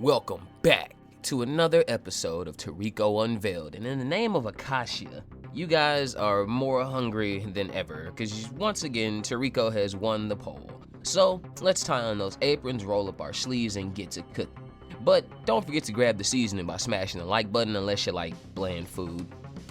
Welcome back to another episode of Toriko Unveiled, and in the name of Acacia, you guys are more hungry than ever, because once again, Toriko has won the poll. So, let's tie on those aprons, roll up our sleeves, and get to cooking. But don't forget to grab the seasoning by smashing the like button unless you like bland food.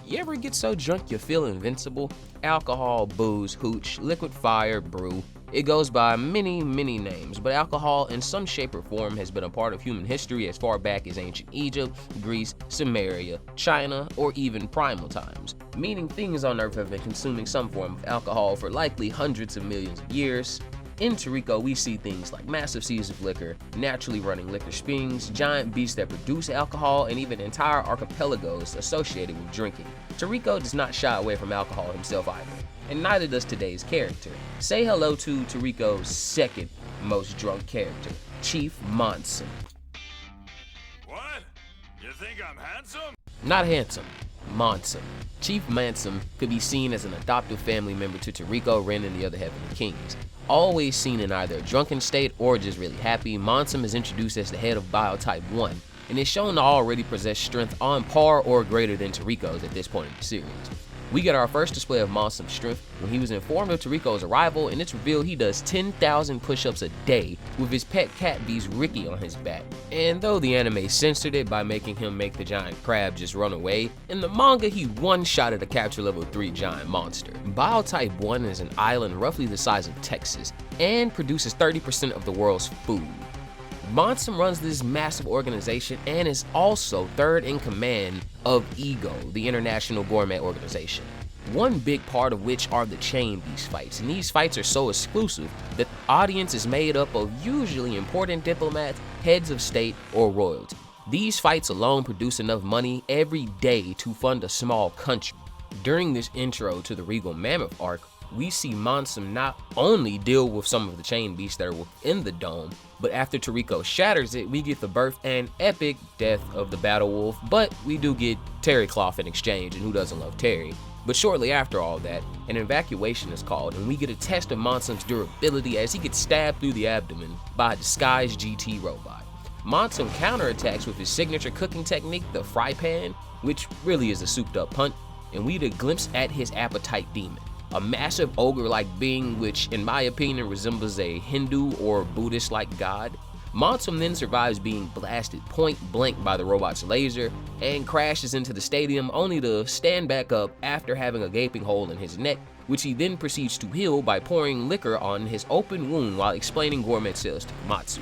You ever get so drunk you feel invincible? Alcohol, booze, hooch, liquid fire, brew. It goes by many names, but alcohol in some shape or form has been a part of human history as far back as ancient Egypt, Greece, Sumeria, China, or even primal times. Meaning things on Earth have been consuming some form of alcohol for likely hundreds of millions of years. In Toriko, we see things like massive seas of liquor, naturally running liquor springs, giant beasts that produce alcohol, and even entire archipelagos associated with drinking. Toriko does not shy away from alcohol himself either, and neither does today's character. Say hello to Toriko's second most drunk character, Chief Mansam. What? You think I'm handsome? Not handsome, Mansam. Chief Mansam could be seen as an adoptive family member to Toriko, Ren, and the other Heavenly Kings. Always seen in either a drunken state or just really happy, Mansam is introduced as the head of Biotype 1, and is shown to already possess strength on par or greater than Toriko's at this point in the series. We get our first display of Mansam's strength when he was informed of Toriko's arrival, and it's revealed he does 10,000 push-ups a day with his pet cat beast Ricky on his back. And though the anime censored it by making him make the giant crab just run away, in the manga he one-shotted a capture level 3 giant monster. Biotype 1 is an island roughly the size of Texas and produces 30% of the world's food. Mansam runs this massive organization and is also third in command of EGO, the International Gourmet Organization. One big part of which are the chain beast fights, and these fights are so exclusive that the audience is made up of usually important diplomats, heads of state, or royalty. These fights alone produce enough money every day to fund a small country. During this intro to the Regal Mammoth arc, we see Mansam not only deal with some of the chain beasts that are within the dome, but after Toriko shatters it, we get the birth and epic death of the Battle Wolf, but we do get Terry Cloth in exchange, and who doesn't love Terry? But shortly after all that, an evacuation is called, and we get a test of Mansam's durability as he gets stabbed through the abdomen by a disguised GT robot. Mansam counterattacks with his signature cooking technique, the fry pan, which really is a souped up punt, and we get a glimpse at his appetite demon. A massive ogre-like being which, in my opinion, resembles a Hindu or Buddhist-like god. Mansam then survives being blasted point blank by the robot's laser and crashes into the stadium only to stand back up after having a gaping hole in his neck, which he then proceeds to heal by pouring liquor on his open wound while explaining Gourmet cells to Komatsu.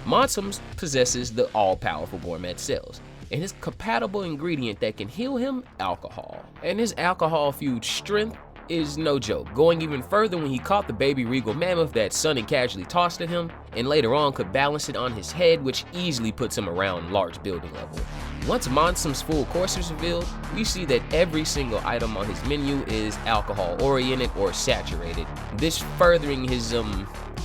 Mansam possesses the all-powerful Gourmet cells, and his compatible ingredient that can heal him, alcohol. And his alcohol-fueled strength is no joke, going even further when he caught the baby Regal Mammoth that Sunny casually tossed at him, and later on could balance it on his head, which easily puts him around large building level. Once Mansam's full course is revealed, we see that every single item on his menu is alcohol-oriented or saturated, this furthering his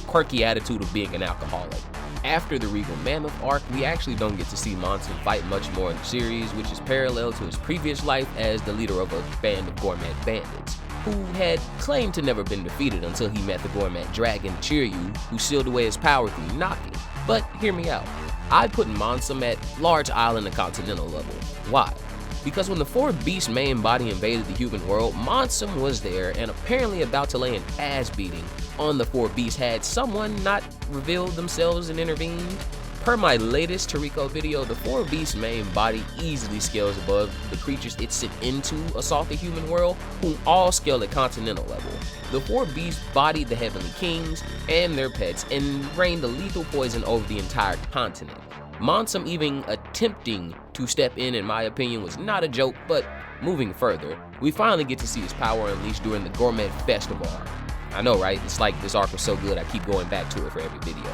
quirky attitude of being an alcoholic. After the Regal Mammoth arc, we actually don't get to see Mansam fight much more in the series, which is parallel to his previous life as the leader of a band of Gourmet bandits, who had claimed to never been defeated until he met the Gourmet dragon Chiryu, who sealed away his power through knocking. But hear me out. I put Mansam at large island and continental level. Why? Because when the four beasts main body invaded the human world, Mansam was there and apparently about to lay an ass beating on the four beasts had someone not revealed themselves and intervened. Per my latest Toriko video, the four beasts main body easily scales above the creatures it sent into assault the human world, whom all scale at continental level. The four beasts bodied the Heavenly Kings and their pets and rained the lethal poison over the entire continent. Mansam even attempting to step in my opinion, was not a joke, but moving further, we finally get to see his power unleashed during the Gourmet Festival arc. I know, right? It's like this arc was so good I keep going back to it for every video.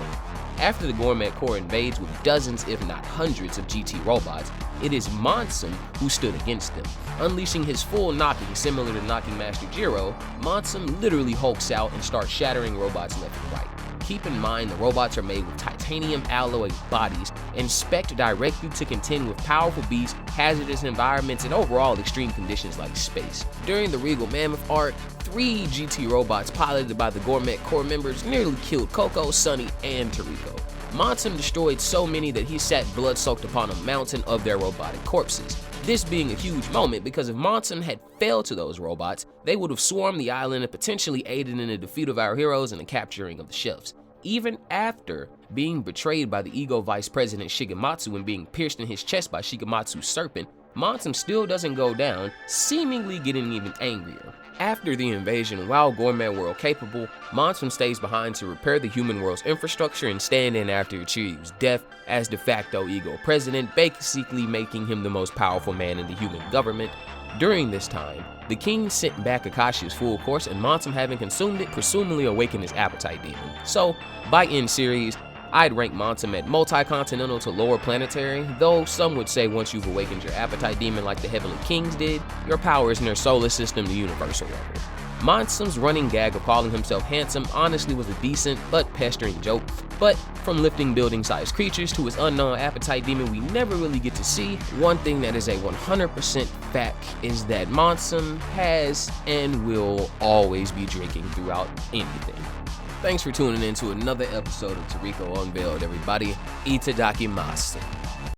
After the Gourmet Corps invades with dozens if not hundreds of GT robots, it is Mansam who stood against them. Unleashing his full knocking similar to Knocking Master Jiro, Mansam literally hulks out and starts shattering robots left and right. Keep in mind the robots are made with titanium alloy bodies and spec'd directly to contend with powerful beasts, hazardous environments, and overall extreme conditions like space. During the Regal Mammoth arc, 3 GT robots piloted by the Gourmet Corps members nearly killed Coco, Sunny, and Toriko. Mansam destroyed so many that he sat blood-soaked upon a mountain of their robotic corpses. This being a huge moment because if Mansam had failed to those robots, they would have swarmed the island and potentially aided in the defeat of our heroes and the capturing of the ships. Even after being betrayed by the Ego Vice President Shigematsu and being pierced in his chest by Shigematsu's serpent, Mansam still doesn't go down, seemingly getting even angrier. After the invasion, while Gourmet were capable, Mansam stays behind to repair the human world's infrastructure and stand in after Ichiryu's death as de facto Ego president, basically making him the most powerful man in the human government. During this time, the king sent back Akashi's full course, and Mansam, having consumed it, presumably awakened his appetite demon. So, by end series, I'd rank Mansam at multi-continental to lower planetary, though some would say once you've awakened your appetite demon like the Heavenly Kings did, your power is in their solar system, the universal level. Mansam's running gag of calling himself handsome honestly was a decent but pestering joke, but from lifting building-sized creatures to his unknown appetite demon we never really get to see. One thing that is a 100% fact is that Mansam has and will always be drinking throughout anything. Thanks for tuning in to another episode of Toriko Unveiled, everybody. Itadakimasu.